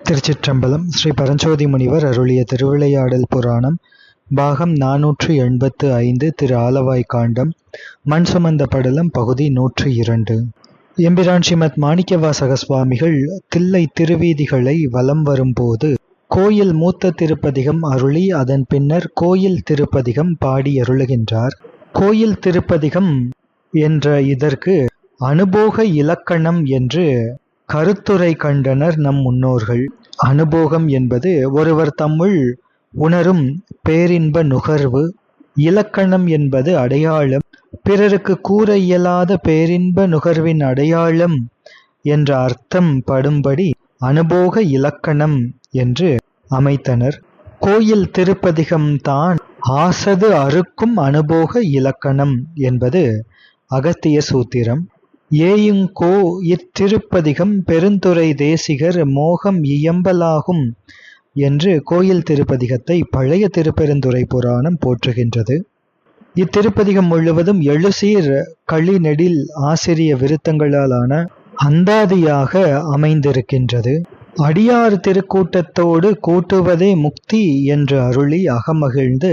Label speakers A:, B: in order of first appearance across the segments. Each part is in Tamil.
A: திருச்சிற்றம்பலம். ஸ்ரீ பரஞ்சோதி முனிவர் அருளிய திருவிளையாடல் புராணம் பாகம் 485. திரு ஆலவாய் காண்டம் மண் சுமந்த படலம் பகுதி 102. எம்பிரான் ஸ்ரீமத் மாணிக்கவாசக சுவாமிகள் தில்லை திருவீதிகளை வலம் வரும்போது கோயில் மூத்த திருப்பதிகம் அருளி அதன் பின்னர் கோயில் திருப்பதிகம் பாடி அருளுகின்றார். கோயில் திருப்பதிகம் என்ற இதற்கு அனுபோக இலக்கணம் என்று கருத்துரை கண்டனர் நம் முன்னோர்கள். அனுபோகம் என்பது ஒருவர் தம்முள் உணரும் பேரின்ப நுகர்வு. இலக்கணம் என்பது அடையாளம், பிறருக்கு கூற இயலாத பேரின்ப நுகர்வின் அடையாளம் என்ற அர்த்தம் படும்படி அனுபோக இலக்கணம் என்று அமைத்தனர். கோயில் திருப்பதிகம்தான் ஆசது அறுக்கும் அனுபோக இலக்கணம் என்பது அகத்திய சூத்திரம். ஏயுங்கோ இத்திருப்பதிகம் பெருந்துறை தேசிகர் மோகம் இயம்பலாகும் என்று கோயில் திருப்பதிகத்தை பழைய திருப்பெருந்துறை புராணம் போற்றுகின்றது. இத்திருப்பதிகம் முழுவதும் எழுசீர் களி நெடில் ஆசிரிய விருத்தங்களாலான அந்தாதியாக அமைந்திருக்கின்றது. அடியார் திருக்கூட்டத்தோடு கூட்டுவதே முக்தி என்று அருளி அகமகிழ்ந்து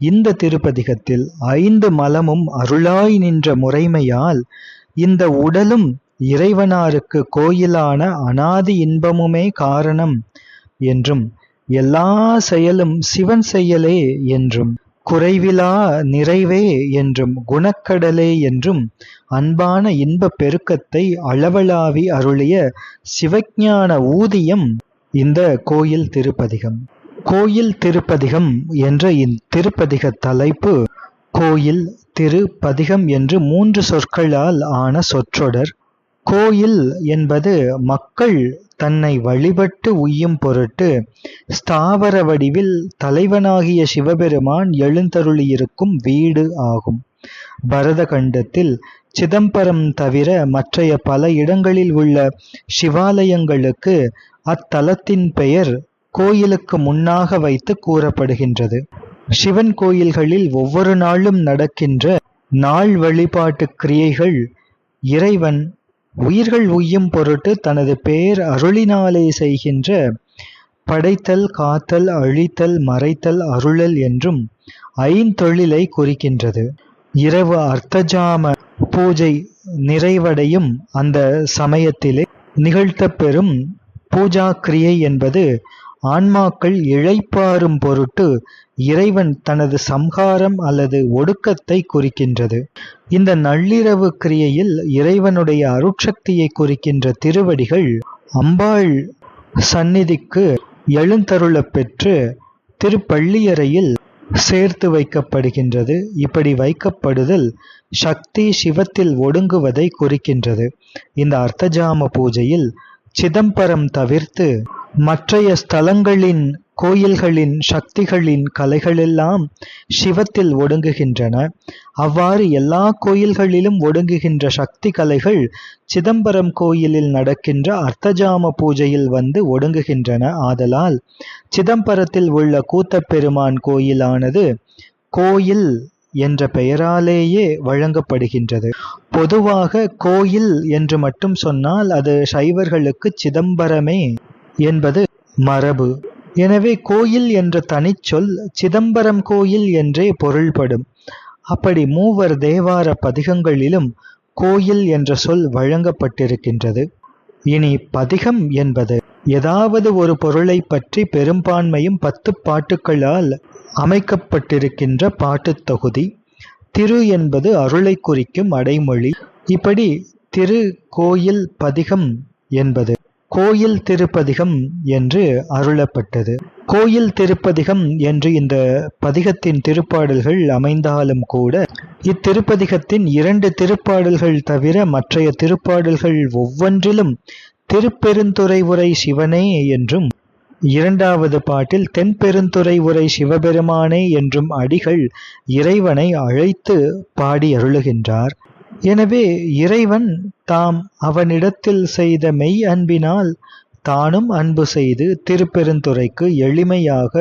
A: இந்த திருப்பதிகத்தில் 5 மலமும் அருளாய் நின்ற முறைமையால் இந்த உடலும் இறைவனாருக்கு கோயிலான அனாதி இன்பமுமே காரணம் என்றும், எல்லா செயலும் சிவன் செயலே என்றும், குறைவிலா நிறைவே என்றும், குணக்கடலே என்றும் அன்பான இன்ப பெருக்கத்தை அளவளாவி அருளிய சிவஞான ஊதியம் இந்த கோயில் திருப்பதிகம். கோயில் திருப்பதிகம் என்ற இத்திருப்பதிக தலைப்பு கோயில் திருப்பதிகம் என்று 3 சொற்களால் ஆன சொற்றொடர். கோயில் என்பது மக்கள் தன்னை வழிபட்டு உய்யும் பொருட்டு ஸ்தாவர வடிவில் தலைவனாகிய சிவபெருமான் எழுந்தருளியிருக்கும் வீடு ஆகும். பரத கண்டத்தில் சிதம்பரம் தவிர மற்றைய பல இடங்களில் உள்ள சிவாலயங்களுக்கு அத்தலத்தின் பெயர் கோயிலுக்கு முன்னாக வைத்து கூறப்படுகின்றது. சிவன் கோயில்களில் ஒவ்வொரு நாளும் நடக்கின்ற நாள் வழிபாட்டு கிரியைகள் இறைவன் உயிர்கள் உய்யும் பொருட்டு தனது பேர் அருளினாலே செய்கின்ற படைத்தல், காத்தல், அழித்தல், மறைத்தல், அருளல் என்றும் 5 தொழிலை குறிக்கின்றது. இரவு அர்த்தஜாம பூஜை நிறைவடையும் அந்த சமயத்திலே நிகழ்த்தப்பெறும் பூஜா கிரியை என்பது ஆன்மாக்கள் இளைப்பாறும் பொருட்டு இறைவன் தனது சம்ஹாரம் அல்லது ஒடுக்கத்தை குறிக்கின்றது. இந்த நள்ளிரவு கிரியையில் இறைவனுடைய அருட்சக்தியை குறிக்கின்ற திருவடிகள் அம்பாள் சந்நிதிக்கு எழுந்தருள பெற்று திருப்பள்ளியறையில் சேர்த்து வைக்கப்படுகின்றது. இப்படி வைக்கப்படுதல் சக்தி சிவத்தில் ஒடுங்குவதை குறிக்கின்றது. இந்த அர்த்தஜாம பூஜையில் சிதம்பரம் தவிர்த்து மற்றைய ஸ்தலங்களின் கோயில்களின் சக்திகளின் கலைகளெல்லாம் சிவத்தில் ஒடுங்குகின்றன. அவ்வாறு எல்லா கோயில்களிலும் ஒடுங்குகின்ற சக்தி கலைகள் சிதம்பரம் கோயிலில் நடக்கின்ற அர்த்தஜாம பூஜையில் வந்து ஒடுங்குகின்றன. ஆதலால் சிதம்பரத்தில் உள்ள கூத்தப்பெருமான் கோயிலானது கோயில் என்ற பெயராலேயே வழங்கப்படுகின்றது. பொதுவாக கோயில் என்று மட்டும் சொன்னால் அது சைவர்களுக்கு சிதம்பரமே என்பது மரபு. எனவே கோயில் என்ற தனிச்சொல் சிதம்பரம் கோயில் என்றே பொருள்படும். அப்படி 3 தேவார பதிகங்களிலும் கோயில் என்ற சொல் வழங்கப்பட்டிருக்கின்றது. இனி பதிகம் என்பது ஏதாவது ஒரு பொருளை பற்றி பெரும்பான்மையும் 10 பாட்டுக்களால் அமைக்கப்பட்டிருக்கின்ற பாட்டுத் தொகுதி. திரு என்பது அருளை குறிக்கும் அடைமொழி. இப்படி திரு கோயில் பதிகம் என்பது கோயில் திருப்பதிகம் என்று அருளப்பட்டது. கோயில் திருப்பதிகம் என்று இந்த பதிகத்தின் திருப்பாடல்கள் அமைந்தாலும் கூட இத்திருப்பதிகத்தின் 2 திருப்பாடல்கள் தவிர மற்றைய திருப்பாடல்கள் ஒவ்வொன்றிலும் திருப்பெருந்துறை உரை சிவனே என்றும் 2வது பாட்டில் தென்பெருந்துறை உரை சிவபெருமானே என்றும் அடிகள் இறைவனை அழைத்து பாடி அருளுகின்றார். எனவே இறைவன் தாம் அவனிடத்தில் செய்த மெய் அன்பினால் தானும் அன்பு செய்து திருப்பெருந்துறைக்கு எளிமையாக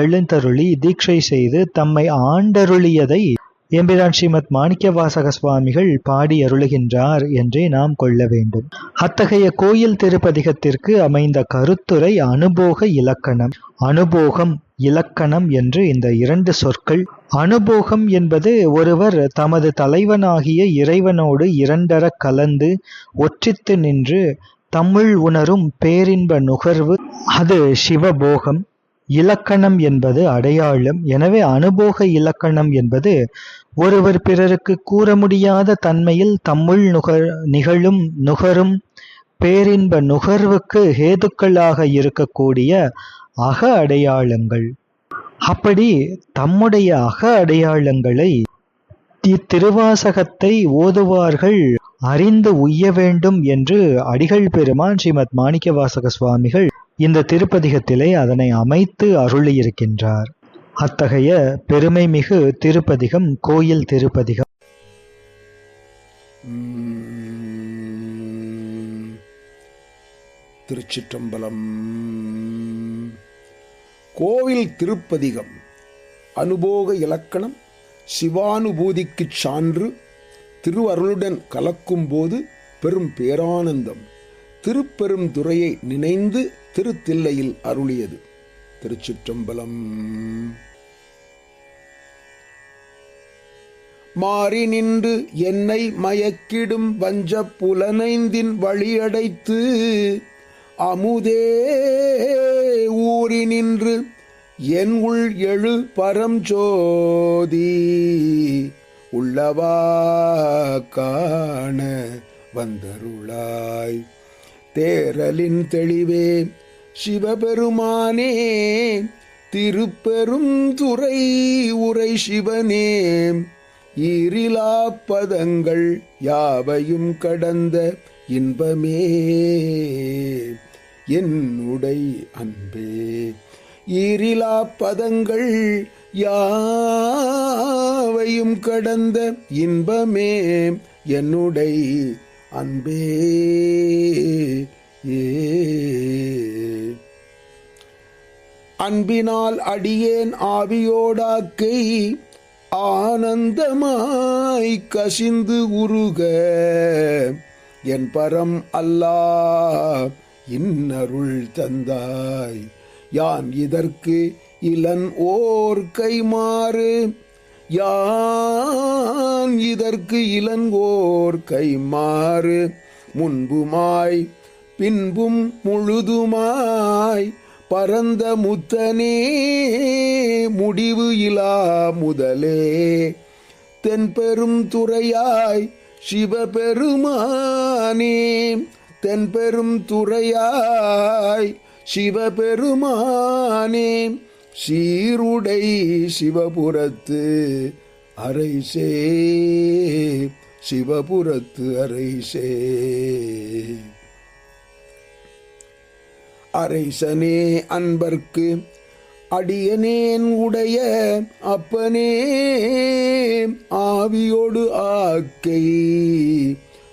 A: எழுந்தருளி தீட்சை செய்து தம்மை ஆண்டருளியதை எம்பிரான் ஸ்ரீமத் மாணிக்கவாசக சுவாமிகள் பாடி அருளுகின்றார் என்றே நாம் கொள்ள வேண்டும். அத்தகைய கோயில் திருப்பதிகத்திற்கு அமைந்த கருத்துரை அனுபோக இலக்கணம். அனுபோகம், இலக்கணம் என்று இந்த இரண்டு சொற்கள். அனுபோகம் என்பது ஒருவர் தமது தலைவனாகிய இறைவனோடு இரண்டறக் கலந்து ஒற்றித்து நின்று தம்முள் உணரும் பேரின்ப நுகர்வு, அது சிவபோகம். இலக்கணம் என்பது அடையாளம். எனவே அனுபோக இலக்கணம் என்பது ஒருவர் பிறருக்கு கூற முடியாத தன்மையில் தம்முள் நிகழும் நுகரும் பேரின்ப நுகர்வுக்கு ஹேதுக்களாக இருக்கக்கூடிய அக அடையாளங்கள். அப்படி தம்முடைய அக அடையாளங்களை இத்திருவாசகத்தை ஓதுவார்கள் அறிந்து உய்ய வேண்டும் என்று அடிகள் பெருமான் ஸ்ரீமத் மாணிக்கவாசக சுவாமிகள் இந்த திருப்பதிகத்திலே அதனை அமைத்து அருளியிருக்கின்றார். அத்தகைய பெருமை மிகு திருப்பதிகம் கோயில் திருப்பதிகம்.
B: திருச்சிற்றம்பலம். கோவில் திருப்பதிகம் அனுபோக இலக்கணம். சிவானுபூதிக்குச் சான்று. திருவருளுடன் கலக்கும் போது பெரும் பேரானந்தம். திருப்பெரும் துறையை நினைந்து திருத்தில்லையில் அருளியது. திருச்சிற்றம்பலம். மாறி நின்று என்னை மயக்கிடும் வஞ்ச புலனைந்தின் வழியடைத்து அமுதே ஊறி நின்று என் உள் எழு பரஞ்சோதி உள்ளவா காண வந்தருளாய். தேரலின் தெளிவே சிவபெருமானே திருப்பெரும் துறை உரை சிவனே ஈரிலா பதங்கள் யாவையும் கடந்த இன்பமே என்னுடை அன்பே. ஈரிலா பதங்கள் யாவையும் கடந்த இன்பமே என்னுடை அன்பே. அன்பினால் அடியேன் ஆவியோடாக்கை ஆனந்தமாய் கசிந்து உருக என் பரம் அல்லாஹ் இன்னருள் தந்தாய். யான் இதற்கு இளன் ஓர் கைமாறு. யான் இதற்கு இளங்கோர் கைமாறு. முன்புமாய் பின்பும் முழுதுமாய் பரந்த முத்தனே முடிவு இலா முதலே. தென்பெரும் துறையாய் சிவபெருமானே. தென்பெரும் துறையாய் சிவபெருமானே. சீருடை சிவபுரத்து அரைசே. சிவபுரத்து அரைசே. அரைசனே அன்பர்க்கு அடியனேன் உடைய அப்பனே ஆவியோடு ஆக்கை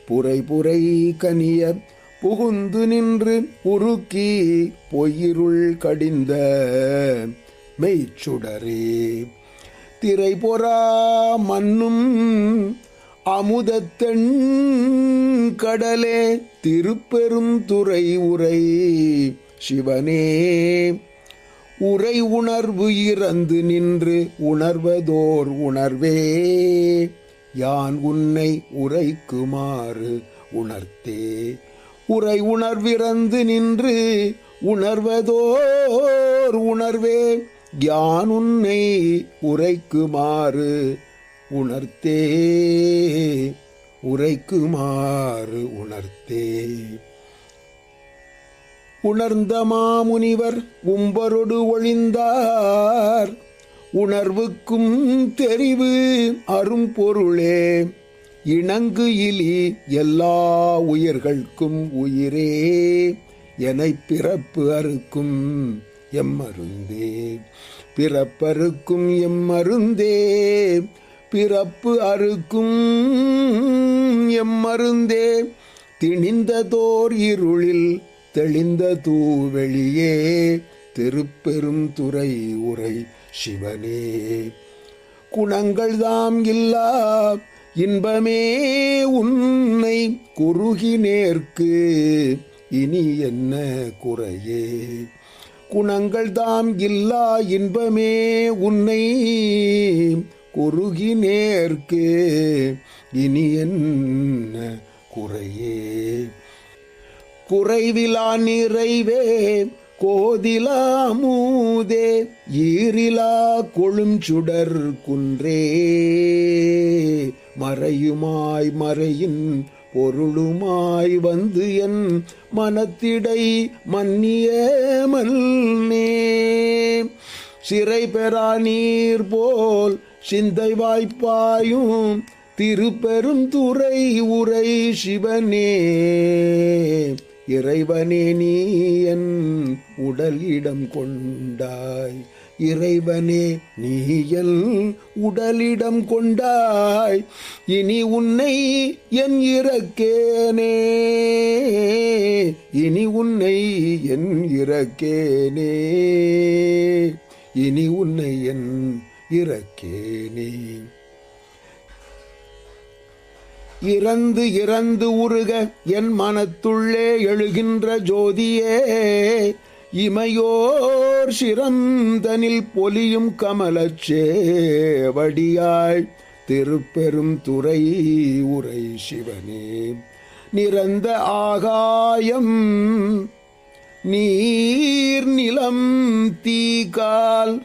B: புரை புரை கனிய புகுந்து நின்று உருக்கி பொய்யிருள் கடிந்த மெய்ச்சுடரே. திரை பொறா மண்ணும் அமுதத்தெண் கடலே திருப்பெரும் துறை உரை சிவனே. உரை உணர்வு இறந்து நின்று உணர்வதோர் உணர்வே. யான் உன்னை உரைக்குமாறு உணர்த்தே. உரை உணர்விறந்து நின்று உணர்வதோர் உணர்வே. யான் உன்னை உரைக்குமாறு உணர்த்தே. உரைக்குமாறு உணர்த்தே. உணர்ந்த மாமுனிவர் உம்பரொடு ஒழிந்தார். உணர்வுக்கும் தெரிவு அரும்பொருளே. இணங்கு இலி எல்லா உயிர்களுக்கும் உயிரே. எனைப் பிறப்பு அறுக்கும் எம்மருந்தே. பிறப்பறுக்கும் எம்மருந்தே. பிறப்பு அறுக்கும் எம்மருந்தே. திணிந்ததோர் இருளில் தெளிந்த தூவெளியே. திருப்பெரும் துறை உரை சிவனே. குணங்கள் தாம் இல்லா இன்பமே உன்னை குறுகினேற்கு இனி என்ன குறையே. குணங்கள் தாம் இல்லா இன்பமே உன்னை குறுகினேற்கு இனி என்ன குறையே. குறைவிலா நிறைவே கோதிலா மூதே ஈரிலா கொழுஞ்சுடர் குன்றே. மறையுமாய் மறையின் பொருளுமாய் வந்து என் மனத்திடை மன்னிய மல்னே. சிறை பெறா நீர் போல் சிந்தை வாய்ப்பாயும் திருப்பெரும் துறை உரை சிவனே. இறைவனே நீ என் உடல் இடம் கொண்டாய். இறைவனே நீ என் உடலிடம் கொண்டாய். இனி உன்னை என் இறக்கேனே. இனி உன்னை என் இறக்கேனே. இனி உன்னை என் இறக்கேனே. இறந்து இறந்து உருக என் மனத்துள்ளே எழுகின்ற ஜோதியே. இமையோர் சிறந்தனில் பொலியும் கமலச்சேவடியாய் திருப்பெரும் துறை உரை சிவனே. நிறந்த ஆகாயம் நீர் நிலம் தீகால்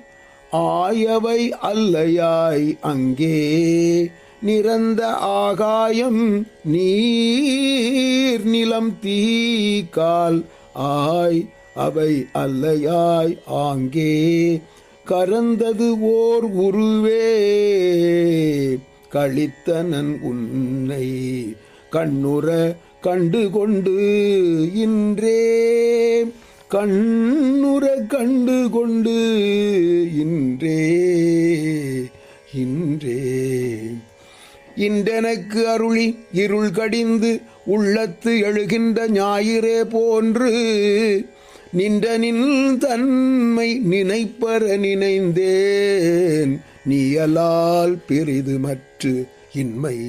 B: ஆயவை அல்லையாய் அங்கே. நிறந்த ஆகாயம் நீர் நிலம் தீகால் ஆய் அவை அல்லையாய் ஆங்கே. கரந்தது ஓர் உருவே கழித்தனன் உன்னை கண்ணுற கண்டு கொண்டு இன்றே. கண்ணுற கண்டு கொண்டு இன்றே. இன்றே இன்றெனக்கு அருளி இருள் கடிந்து உள்ளத்து எழுகின்ற ஞாயிறே போன்று நின்ற நின் தன்மை நினைப்பற நினைந்தேன். நீயலால் பெரிது மற்று இன்மை.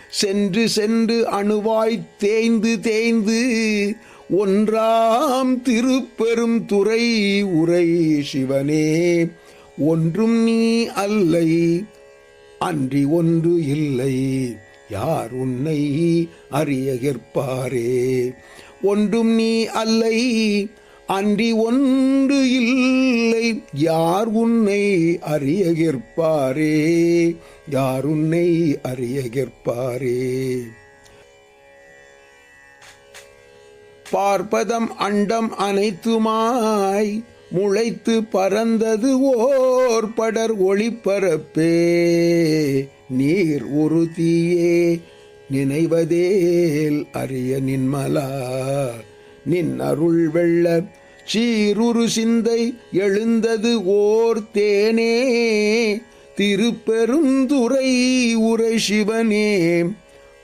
B: சென்று சென்று அணுவாய் தேய்ந்து தேய்ந்து ஒன்றாம் திருப்பெரும் துறை உரை சிவனே. ஒன்றும் நீ அல்லை அன்றி ஒன்று இல்லை யார் உன்னை அறியகிற்பாரே. ஒன்றும் நீ அல்லை அன்றி ஒன்று இல்லை யார் உன்னை அறியகிற்பாரே. யார் உன்னை அறியகிற்பாரே. பார்ப்பதம் அண்டம் அனைத்துமாய் முளைத்து பறந்தது ஓர் படர் ஒளிப்பரப்பே. நீர் ஒரு தீயே நினைவதேல் அறிய நின்மலா. நின் அருள் வெள்ள சீருரு சிந்தை எழுந்தது ஓர் தேனே. திருப்பெருந்துறை உரை சிவனே.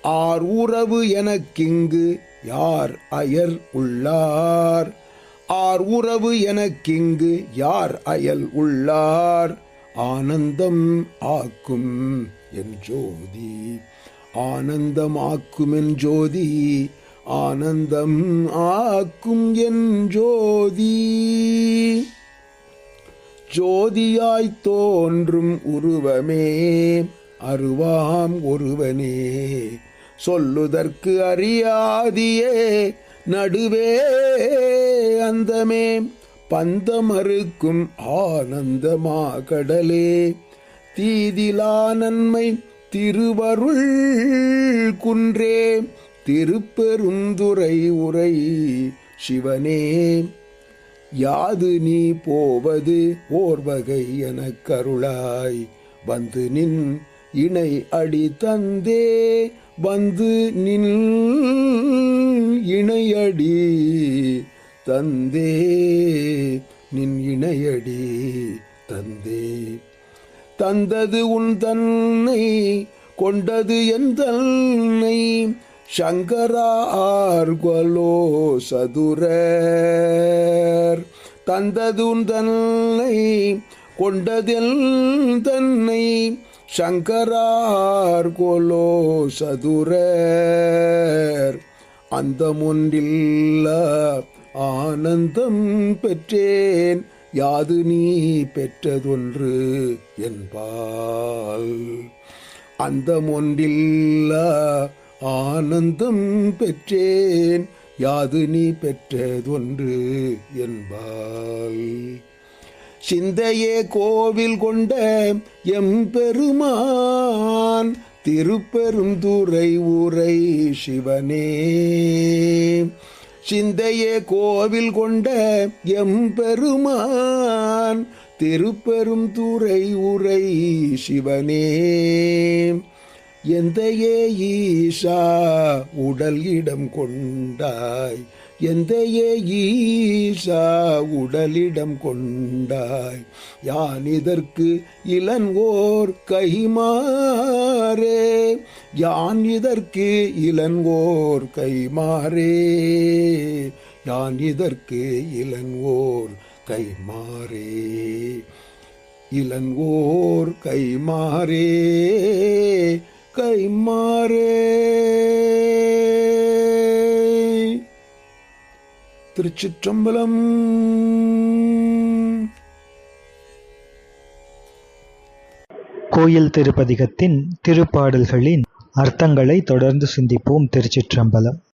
B: ஆர் உறவு எனக்கிங்கு யார் அயர் உள்ளார். ஆர் உறவு எனக்கிங்கு யார் அயல் உள்ளார். ஆனந்தம் ஆக்கும் என் ஜோதி. ஆனந்தம் ஆக்கும் என் ஜோதி. ஆனந்தம் ஆக்கும் என் ஜோதி. ஜோதியாய் தோன்றும் உருவமே அருவாம் ஒருவனே. சொல்லுதற்கு அறியாதியே நடுவே அந்தமே. பந்தமறுக்கும் ஆனந்தமா கடலே. தீதிலா நன்மை திருவருள் குன்றே. திருப்பெருந்துறை உரை சிவனே. யாது நீ போவது ஓர்வகை எனக் கருளாய். வந்து நின் இணை அடி தந்தே. வந்து நின் இணையடி தந்தே. நின் இணையடி தந்தே. தந்தது உன் தன்னை கொண்டது என் தன்னை. சங்கரார்கலோ சதுரர். தந்தது உன் தன்னை கொண்டதில் தன்னை சங்கரார் கோலோ சதுரர் அந்தமொன்றில்ல ஆனந்தம் பெற்றேன் யாது நீ பெற்றதொன்று என்பால் அந்தமொன்றில்ல ஆனந்தம் பெற்றேன் யாது நீ பெற்றதொன்று என்பால் சிந்தையே கோவில் கொண்ட எம்பெருமான் திருப்பெருந்துறை உரை சிவனே சிந்தையே கோவில் கொண்ட எம்பெருமான் திருப்பெருந்துறை உரை சிவனே எந்தையே ஈசா உடல் இடம் கொண்டாய் எந்தையே ஈசா உடலிடம் கொண்டாய் யான் இதற்கு இளன்வோர் கைமாறே யான் இதற்கு இளன்வோர் கைமாறே யான் இதற்கு இளன்வோர் கைமாறே இளன்வோர் கைமாறே கைமாறே. திருச்சிற்றம்பலம்.
A: கோயில் திருப்பதிகத்தின் திருப்பாடல்களின் அர்த்தங்களை தொடர்ந்து சிந்திப்போம். திருச்சிற்றம்பலம்.